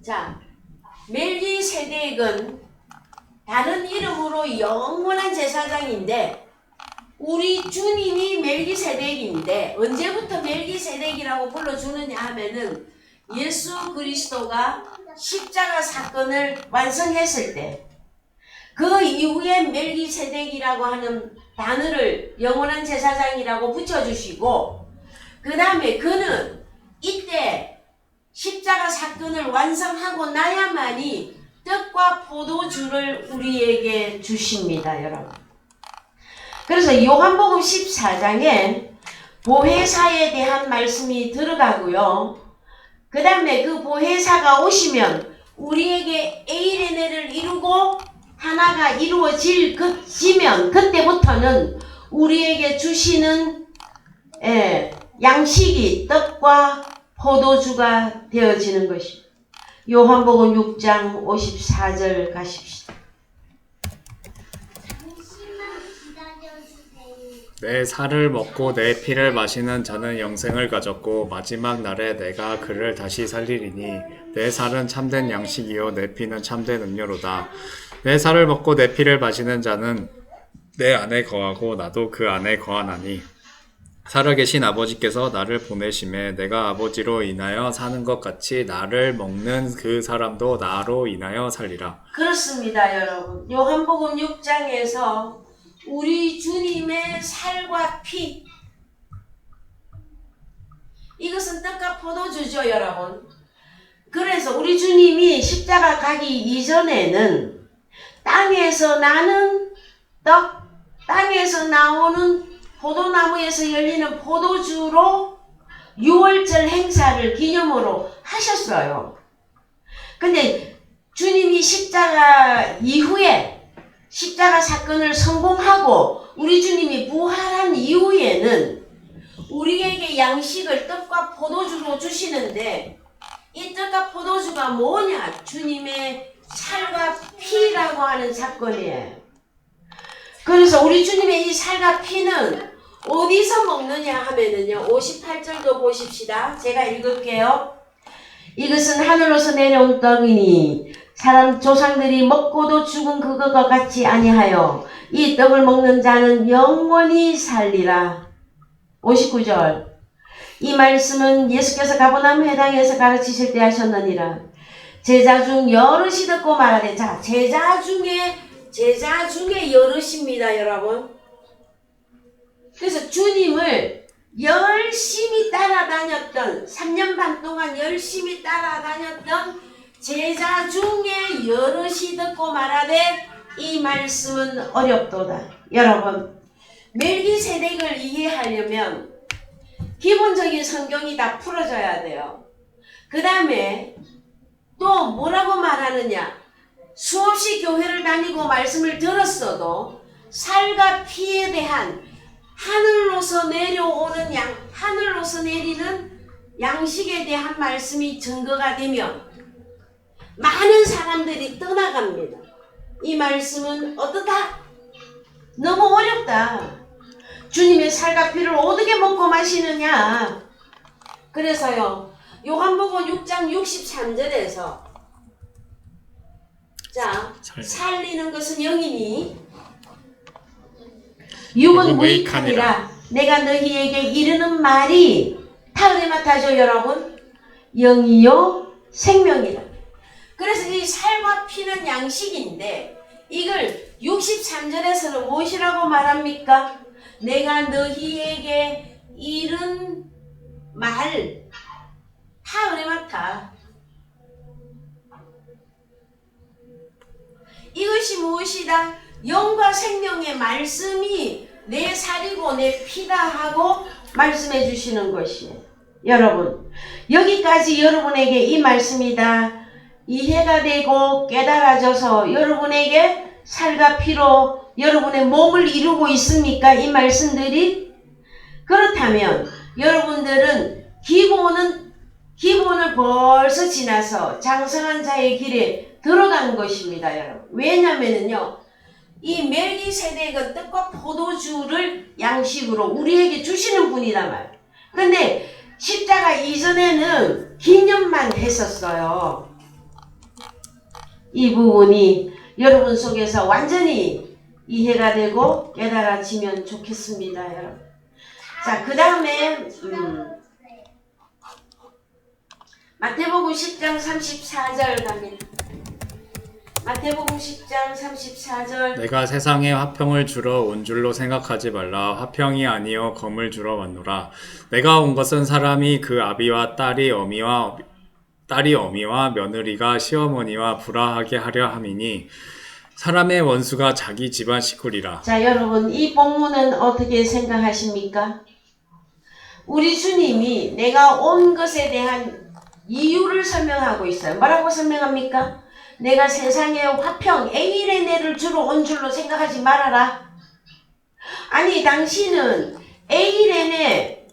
Speaker 1: 자, 멜기세덱은 다른 이름으로 영원한 제사장인데 우리 주님이 멜기세덱인데 언제부터 멜기세덱이라고 불러주느냐 하면은 예수 그리스도가 십자가 사건을 완성했을 때 그 이후에 멜기세덱이라고 하는 단어를 영원한 제사장이라고 붙여주시고 그 다음에 그는 이때 십자가 사건을 완성하고 나야만이 떡과 포도주를 우리에게 주십니다, 여러분. 그래서 요한복음 14장에 보혜사에 대한 말씀이 들어가고요. 그 다음에 그 보혜사가 오시면 우리에게 에이레네를 이루고 하나가 이루어지면 그때부터는 우리에게 주시는 양식이 떡과 포도주가 되어지는 것입니다. 요한복음 6장 54절 가십시다.
Speaker 2: 내 살을 먹고 내 피를 마시는 자는 영생을 가졌고 마지막 날에 내가 그를 다시 살리리니 내 살은 참된 양식이요 내 피는 참된 음료로다. 내 살을 먹고 내 피를 마시는 자는 내 안에 거하고 나도 그 안에 거하나니 살아계신 아버지께서 나를 보내심에 내가 아버지로 인하여 사는 것 같이 나를 먹는 그 사람도 나로 인하여 살리라.
Speaker 1: 그렇습니다, 여러분. 요한복음 6장에서 우리 주님의 살과 피, 이것은 떡과 포도주죠, 여러분. 그래서 우리 주님이 십자가 가기 이전에는 땅에서 나는 떡, 땅에서 나오는 포도나무에서 열리는 포도주로 6월절 행사를 기념으로 하셨어요. 근데 주님이 십자가 이후에 십자가 사건을 성공하고 우리 주님이 부활한 이후에는 우리에게 양식을 떡과 포도주로 주시는데 이 떡과 포도주가 뭐냐? 주님의 살과 피라고 하는 사건이에요. 그래서 우리 주님의 이 살과 피는 어디서 먹느냐 하면은요, 58절도 보십시다. 제가 읽을게요. 이것은 하늘로서 내려온 떡이니 사람 조상들이 먹고도 죽은 그것과 같이 아니하여 이 떡을 먹는 자는 영원히 살리라. 59절. 이 말씀은 예수께서 가버나움 회당에서 가르치실 때 하셨느니라. 제자 중 여럿이 듣고 말하되, 자, 제자 중에 여럿입니다, 여러분. 그래서 주님을 열심히 따라다녔던 3년 반 동안 열심히 따라다녔던 제자 중에 여럿이 듣고 말하되 이 말씀은 어렵도다. 여러분, 멜기세덱을 이해하려면 기본적인 성경이 다 풀어져야 돼요. 그 다음에 또 뭐라고 말하느냐? 수없이 교회를 다니고 말씀을 들었어도 살과 피에 대한 하늘로서 내려오는 하늘로서 내리는 양식에 대한 말씀이 증거가 되면 많은 사람들이 떠나갑니다. 이 말씀은 어떻다? 너무 어렵다. 주님의 살과 피를 어떻게 먹고 마시느냐? 그래서요, 요한복음 6장 63절에서 자, 살리는 것은 영이니 육은 무익하니라. 내가 너희에게 이르는 말이 타르마타죠, 여러분. 영이요 생명이라. 그래서 이 살과 피는 양식인데 이걸 63절에서는 무엇이라고 말합니까? 내가 너희에게 이른 말 타르마타. 이것이 무엇이다? 영과 생명의 말씀이 내 살이고 내 피다 하고 말씀해 주시는 것이에요. 여러분, 여기까지 여러분에게 이 말씀이 다 이해가 되고 깨달아져서 여러분에게 살과 피로 여러분의 몸을 이루고 있습니까? 이 말씀들이? 그렇다면 여러분들은 기본을 벌써 지나서 장성한 자의 길에 들어간 것입니다, 여러분. 왜냐면은요, 이 멜기세덱은 떡과 포도주를 양식으로 우리에게 주시는 분이란 말이에요. 근데 십자가 이전에는 기념만 했었어요. 이 부분이 여러분 속에서 완전히 이해가 되고 깨달아지면 좋겠습니다, 여러분. 자, 그 다음에 마태복음 10장 34절 갑니다. 마태복음 10장 34절.
Speaker 2: 내가 세상에 화평을 주러 온 줄로 생각하지 말라. 화평이 아니요 검을 주러 왔노라. 내가 온 것은 사람이 그 아비와 딸이 어미와 딸이 어미와 며느리가 시어머니와 불화하게 하려 함이니 사람의 원수가 자기 집안 식구리라.
Speaker 1: 자, 여러분, 이 본문은 어떻게 생각하십니까? 우리 주님이 내가 온 것에 대한 이유를 설명하고 있어요. 뭐라고 설명합니까? 내가 세상의 화평, 에이레네를 주로 온 줄로 생각하지 말아라. 아니, 당신은 에이레네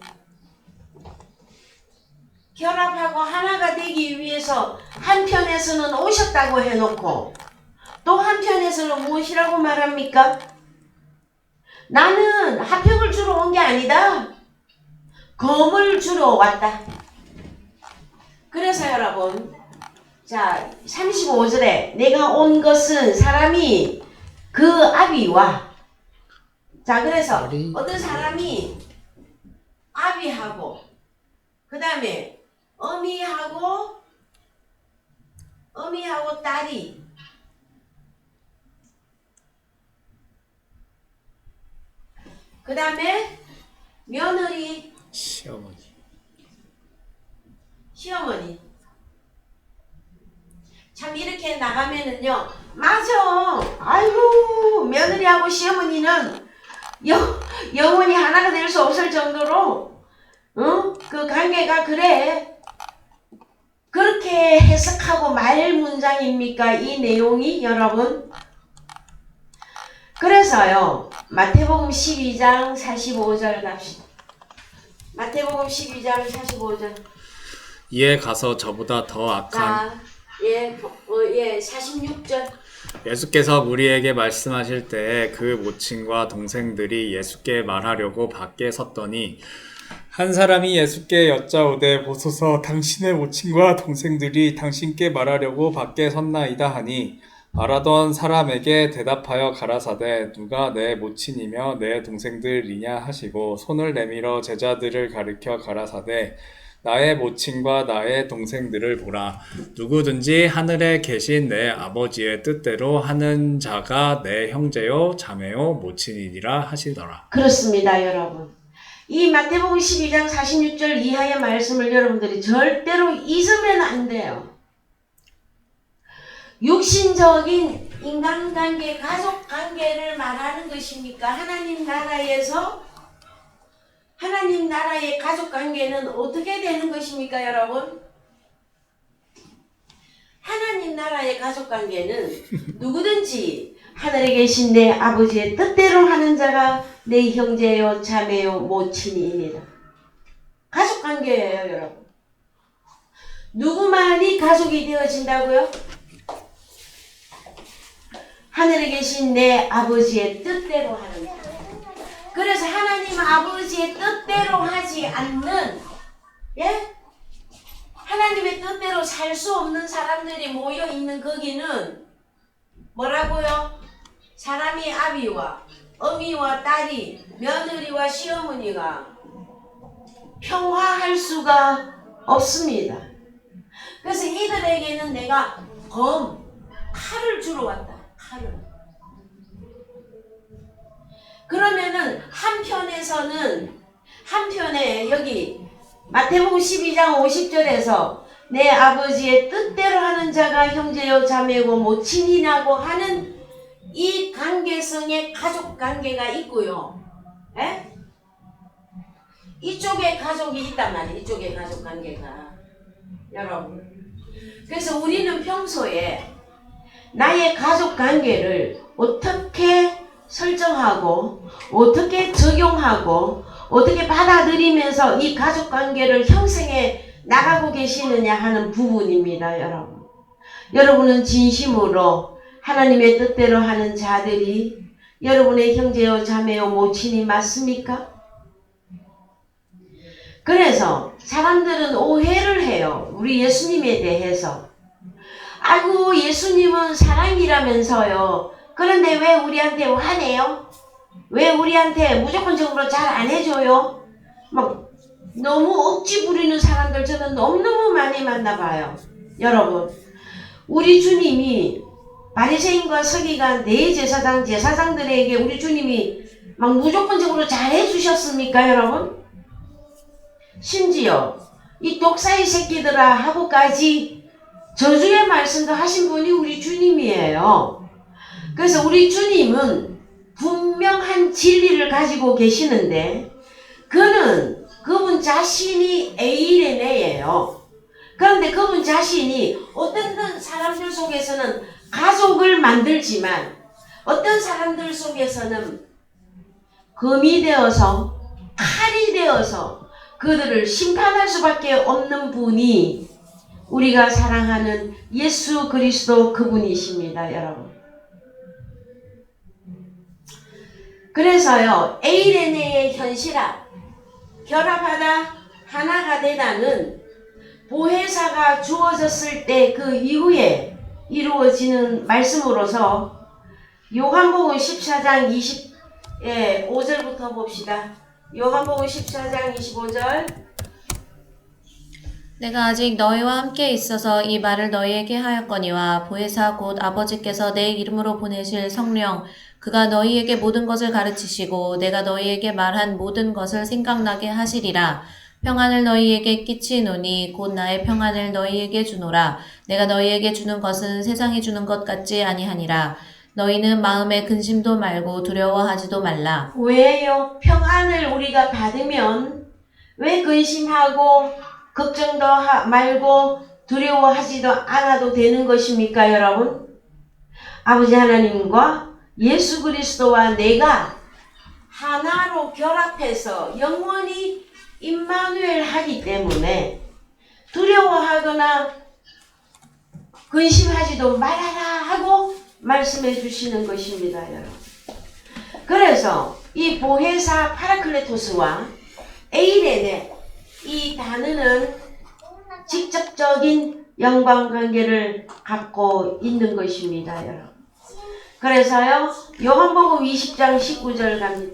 Speaker 1: 결합하고 하나가 되기 위해서 한편에서는 오셨다고 해놓고 또 한편에서는 무엇이라고 말합니까? 나는 화평을 주러 온 게 아니다. 검을 주러 왔다. 그래서 여러분, 자 35절에 내가 온 것은 사람이 그 아비와, 자 그래서 어떤 사람이 아비하고 그 다음에 어미하고 딸이 그 다음에 며느리 시어머니 참 이렇게 나가면은요, 맞아. 아이고 며느리하고 시어머니는 영원히 하나가 될 수 없을 정도로 그 관계가 그래. 그렇게 해석하고 말 문장입니까 이 내용이 여러분? 그래서요 마태복음 12장 45절 갑시다. 마태복음 12장 45절.
Speaker 2: 이에 가서 저보다 더 악한
Speaker 1: 46절.
Speaker 2: 예수께서 무리에게 말씀하실 때에 그 모친과 동생들이 예수께 말하려고 밖에 섰더니 한 사람이 예수께 여짜오되 보소서 당신의 모친과 동생들이 당신께 말하려고 밖에 섰나이다 하니 말하던 사람에게 대답하여 가라사대 누가 내 모친이며 내 동생들이냐 하시고 손을 내밀어 제자들을 가리켜 가라사대 나의 모친과 나의 동생들을 보라. 누구든지 하늘에 계신 내 아버지의 뜻대로 하는 자가 내 형제요 자매요 모친이니라 하시더라.
Speaker 1: 그렇습니다 여러분. 이 마태복음 12장 46절 이하의 말씀을 여러분들이 절대로 잊으면 안 돼요. 육신적인 인간관계, 가족관계를 말하는 것입니까? 하나님 나라의 가족관계는 어떻게 되는 것입니까 여러분? 하나님 나라의 가족관계는 누구든지 하늘에 계신 내 아버지의 뜻대로 하는 자가 내 형제요 자매요 모친이니라. 가족관계예요 여러분. 누구만이 가족이 되어진다고요? 하늘에 계신 내 아버지의 뜻대로 하는 자. 그래서 하나님 아버지의 뜻대로 하지 않는, 하나님의 뜻대로 살 수 없는 사람들이 모여 있는 거기는 뭐라고요? 사람이 아비와 어미와 딸이 며느리와 시어머니가 평화할 수가 없습니다. 그래서 이들에게는 내가 칼을 주러 왔다. 칼을. 그러면은 한편에 여기 마태복음 12장 50절에서 내 아버지의 뜻대로 하는 자가 형제요 자매고 모친이라고 하는 이 관계성의 가족 관계가 있고요. 이쪽에 가족이 있단 말이에요. 이쪽에 가족 관계가. 여러분. 그래서 우리는 평소에 나의 가족 관계를 어떻게 설정하고 어떻게 적용하고 어떻게 받아들이면서 이 가족 관계를 형성해 나가고 계시느냐 하는 부분입니다. 여러분. 여러분은 진심으로 하나님의 뜻대로 하는 자들이 여러분의 형제요 자매요 모친이 맞습니까? 그래서 사람들은 오해를 해요. 우리 예수님에 대해서. 아이고 예수님은 사랑이라면서요. 그런데 왜 우리한테 화내요? 왜 우리한테 무조건적으로 잘 안 해줘요? 막 너무 억지 부리는 사람들 저는 너무너무 많이 만나봐요. 여러분, 우리 주님이 바리새인과 서기관 제사장들에게 우리 주님이 막 무조건적으로 잘 해주셨습니까 여러분? 심지어 이 독사의 새끼들아 하고까지 저주의 말씀도 하신 분이 우리 주님이에요. 그래서 우리 주님은 분명한 진리를 가지고 계시는데 그분 자신이 에이레네예요. 그런데 그분 자신이 어떤 사람들 속에서는 가족을 만들지만 어떤 사람들 속에서는 금이 되어서 칼이 되어서 그들을 심판할 수밖에 없는 분이 우리가 사랑하는 예수 그리스도 그분이십니다, 여러분. 그래서요, 에이레네의 현실화, 결합하다 하나가 되다는 보혜사가 주어졌을 때 그 이후에 이루어지는 말씀으로서 요한복음 14장 25절부터 봅시다. 요한복음 14장 25절.
Speaker 3: 내가 아직 너희와 함께 있어서 이 말을 너희에게 하였거니와 보혜사 곧 아버지께서 내 이름으로 보내실 성령 그가 너희에게 모든 것을 가르치시고 내가 너희에게 말한 모든 것을 생각나게 하시리라. 평안을 너희에게 끼치노니 곧 나의 평안을 너희에게 주노라. 내가 너희에게 주는 것은 세상이 주는 것 같지 아니하니라. 너희는 마음에 근심도 말고 두려워하지도 말라.
Speaker 1: 왜요? 평안을 우리가 받으면 왜 근심하고 걱정도 말고 두려워하지도 않아도 되는 것입니까, 여러분? 아버지 하나님과 예수 그리스도와 내가 하나로 결합해서 영원히 임마누엘 하기 때문에 두려워하거나 근심하지도 말아라 하고 말씀해 주시는 것입니다, 여러분. 그래서 이 보혜사 파라클레토스와 에이레네 이 단어는 직접적인 연관관계를 갖고 있는 것입니다, 여러분. 그래서요, 요한복음 20장 19절 갑니다.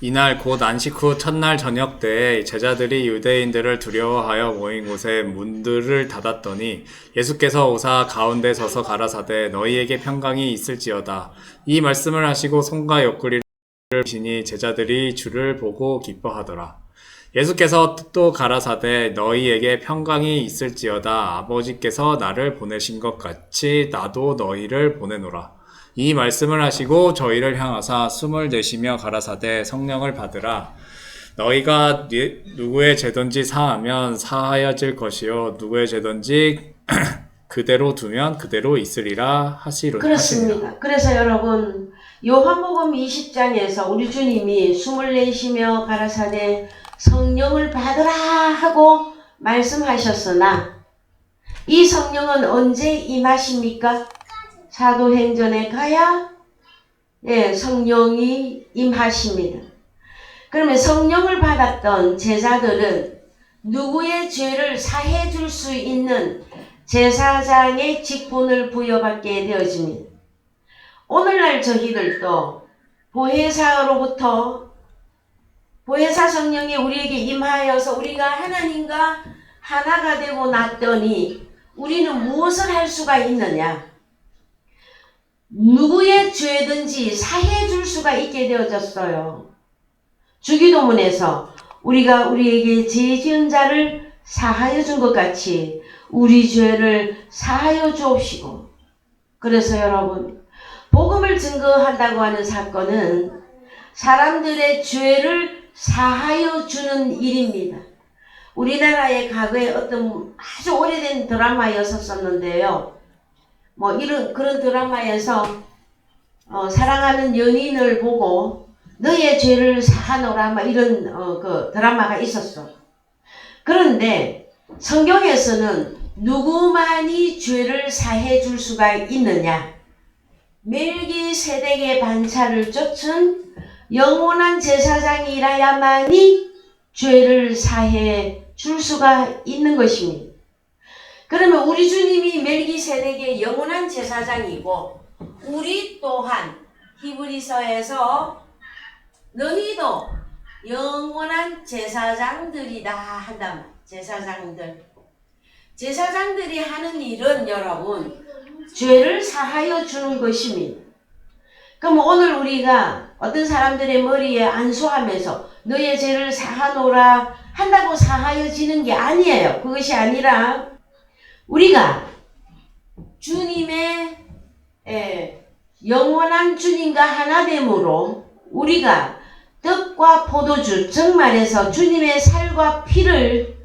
Speaker 2: 이날 곧 안식 후 첫날 저녁 때에 제자들이 유대인들을 두려워하여 모인 곳에 문들을 닫았더니 예수께서 오사 가운데 서서 가라사대 너희에게 평강이 있을지어다. 이 말씀을 하시고 손과 옆구리를 시니 제자들이 주를 보고 기뻐하더라. 예수께서 또 가라사대 너희에게 평강이 있을지어다. 아버지께서 나를 보내신 것 같이 나도 너희를 보내노라. 이 말씀을 하시고 저희를 향하사 숨을 내쉬며 가라사대 성령을 받으라. 너희가 누구의 죄든지 사하면 사하여질 것이요 누구의 죄든지 그대로 두면 그대로 있으리라
Speaker 1: 그렇습니다. 그래서 여러분 요한복음 20장에서 우리 주님이 숨을 내쉬며 가라사대 성령을 받으라 하고 말씀하셨으나 이 성령은 언제 임하십니까? 사도행전에 가야 성령이 임하십니다. 그러면 성령을 받았던 제자들은 누구의 죄를 사해 줄 수 있는 제사장의 직분을 부여받게 되어집니다. 오늘날 저희들도 보혜사로부터 보혜사 성령이 우리에게 임하여서 우리가 하나님과 하나가 되고 났더니 우리는 무엇을 할 수가 있느냐? 누구의 죄든지 사해 줄 수가 있게 되어졌어요. 주기도문에서 우리가 우리에게 죄 지은 자를 사하여 준 것 같이 우리 죄를 사하여 주옵시고. 그래서 여러분 복음을 증거한다고 하는 사건은 사람들의 죄를 사하여 주는 일입니다. 우리나라의 과거에 어떤 아주 오래된 드라마였었는데요. 그런 드라마에서 사랑하는 연인을 보고 너의 죄를 사하노라 이런 그 드라마가 있었어. 그런데 성경에서는 누구만이 죄를 사해 줄 수가 있느냐? 멜기세덱의 반차를 쫓은 영원한 제사장이라야만이 죄를 사해 줄 수가 있는 것입니다. 그러면 우리 주님이 멜기세덱의 영원한 제사장이고 우리 또한 히브리서에서 너희도 영원한 제사장들이다 한단 말이에요. 제사장들이 하는 일은 여러분 죄를 사하여 주는 것입니다. 그럼 오늘 우리가 어떤 사람들의 머리에 안수하면서 너의 죄를 사하노라 한다고 사하여지는 게 아니에요. 그것이 아니라 우리가 주님의 영원한 주님과 하나됨으로 우리가 떡과 포도주, 즉 말해서 주님의 살과 피를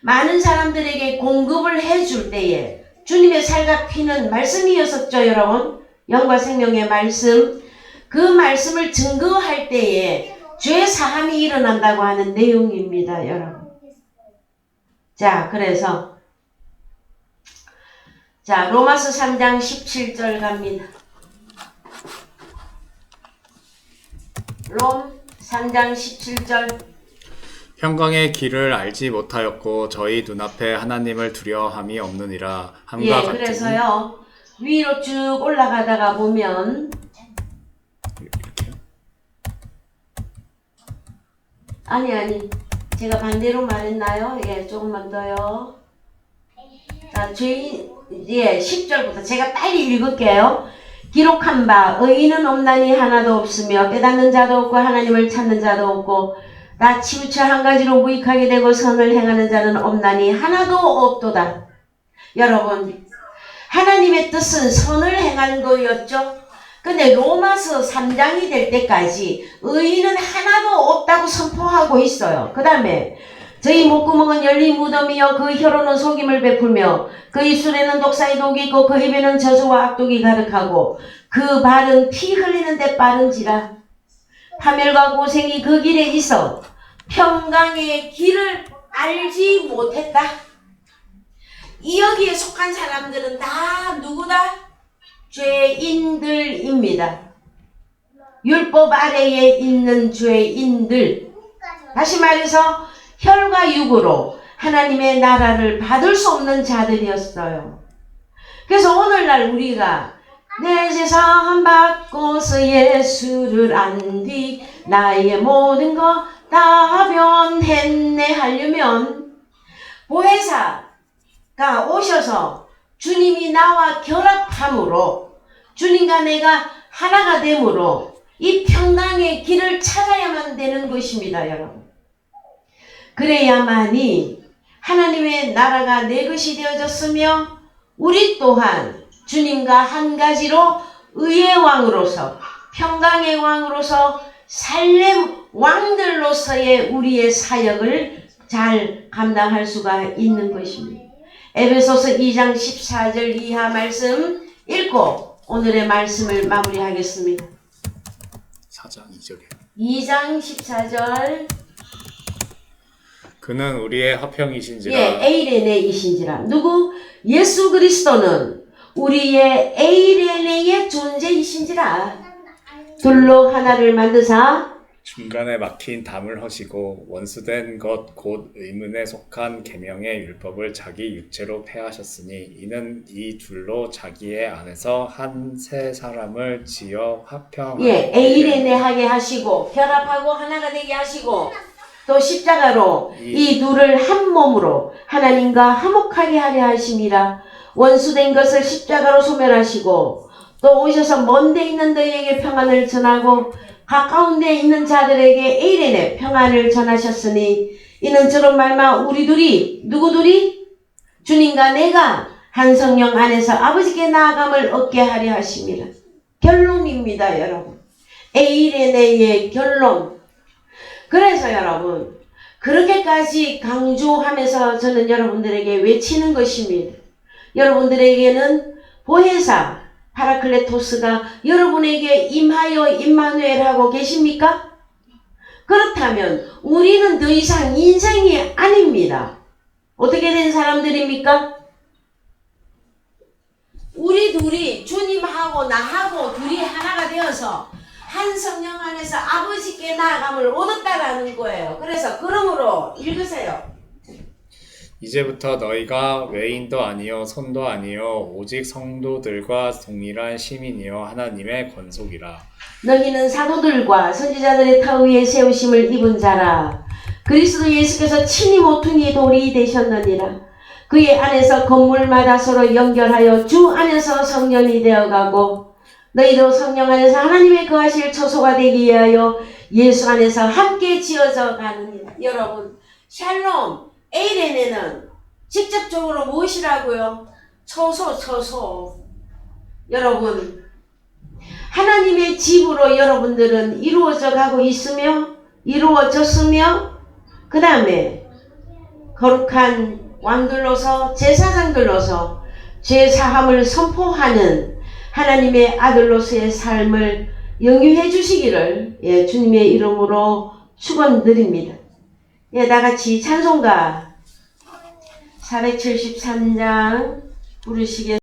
Speaker 1: 많은 사람들에게 공급을 해줄 때에 주님의 살과 피는 말씀이었었죠, 여러분. 영과 생명의 말씀. 그 말씀을 증거할 때에 죄 사함이 일어난다고 하는 내용입니다, 여러분. 자, 그래서 자, 로마서 3장 17절 갑니다. 롬 3장 17절.
Speaker 2: 평강의 길을 알지 못하였고 저희 눈앞에 하나님을 두려워함이 없느니라 함과
Speaker 1: 예,
Speaker 2: 같으니.
Speaker 1: 그래서요. 위로 쭉 올라가다가 보면
Speaker 2: 이렇게요?
Speaker 1: 아니 제가 반대로 말했나요? 예, 조금만 더요. 자, 죄인 10절부터 제가 빨리 읽을게요. 기록한 바 의인은 없나니 하나도 없으며 깨닫는 자도 없고 하나님을 찾는 자도 없고 나 치우쳐 한 가지로 무익하게 되고 선을 행하는 자는 없나니 하나도 없도다. 여러분, 하나님의 뜻은 선을 행하는 거였죠. 근데 로마서 3장이 될 때까지 의인은 하나도 없다고 선포하고 있어요. 그 다음에 저희 목구멍은 열린 무덤이요 그 혀로는 속임을 베풀며 그 입술에는 독사의 독이 있고 그 입에는 저주와 악독이 가득하고 그 발은 피 흘리는데 빠른지라. 파멸과 고생이 그 길에 있어 평강의 길을 알지 못했다. 이 여기에 속한 사람들은 다 누구다? 죄인들입니다. 율법 아래에 있는 죄인들. 다시 말해서 혈과 육으로 하나님의 나라를 받을 수 없는 자들이었어요. 그래서 오늘날 우리가 내 재산 받고서 예수를 안 뒤 나의 모든 것 다 변했네 하려면 보혜사가 오셔서 주님이 나와 결합함으로 주님과 내가 하나가 됨으로 이 평강의 길을 찾아야만 되는 것입니다, 여러분. 그래야만이 하나님의 나라가 내 것이 되어졌으며 우리 또한 주님과 한 가지로 의의 왕으로서 평강의 왕으로서 살렘 왕들로서의 우리의 사역을 잘 감당할 수가 있는 것입니다. 에베소서 2장 14절 이하 말씀 읽고 오늘의 말씀을 마무리하겠습니다.
Speaker 2: 4장 2절이요.
Speaker 1: 2장 14절.
Speaker 2: 그는 우리의 화평이신지라.
Speaker 1: 예, 에이레네이신지라. 누구? 예수 그리스도는 우리의 에이레네의 존재이신지라. 둘로 하나를 만드사
Speaker 2: 중간에 막힌 담을 허시고 원수된 것 곧 의문에 속한 계명의 율법을 자기 육체로 폐하셨으니 이는 이 둘로 자기의 안에서 한 세 사람을 지어 화평하게
Speaker 1: 에이레네하게 하시고 결합하고 하나가 되게 하시고 또 십자가로 이 둘을 한 몸으로 하나님과 화목하게 하려 하심이라. 원수된 것을 십자가로 소멸하시고 또 오셔서 먼 데 있는 너희에게 평안을 전하고 가까운 데 있는 자들에게 에이레네 평안을 전하셨으니 이는 저런 말마 우리 둘이 누구 둘이? 주님과 내가 한 성령 안에서 아버지께 나아감을 얻게 하려 하심이라. 결론입니다, 여러분. 에이레네의 결론. 그래서 여러분 그렇게까지 강조하면서 저는 여러분들에게 외치는 것입니다. 여러분들에게는 보혜사 파라클레토스가 여러분에게 임하여 임마누엘 하고 계십니까? 그렇다면 우리는 더 이상 인생이 아닙니다. 어떻게 된 사람들입니까? 우리 둘이 주님하고 나하고 둘이 하나가 되어서 한 성령 안에서 아버지께 나아감을 얻었다라는 거예요. 그래서 그러므로 읽으세요.
Speaker 2: 이제부터 너희가 외인도 아니요 손도 아니요 오직 성도들과 동일한 시민이요 하나님의 권속이라.
Speaker 1: 너희는 사도들과 선지자들의 터 위에 세우심을 입은 자라. 그리스도 예수께서 친히 모퉁이 돌이 되셨느니라. 그의 안에서 건물마다 서로 연결하여 주 안에서 성전이 되어가고 너희도 성령 안에서 하나님의 거하실 처소가 되기 위하여 예수 안에서 함께 지어져 가느니라. 여러분, 샬롬, 에이레네는 직접적으로 무엇이라고요? 처소. 여러분, 하나님의 집으로 여러분들은 이루어져 가고 있으며 이루어졌으며 그 다음에 거룩한 왕들로서 제사장들로서 죄사함을 선포하는 하나님의 아들로서의 삶을 영유해 주시기를 주님의 이름으로 축원드립니다. 다같이 찬송가 473장 부르시겠습니다.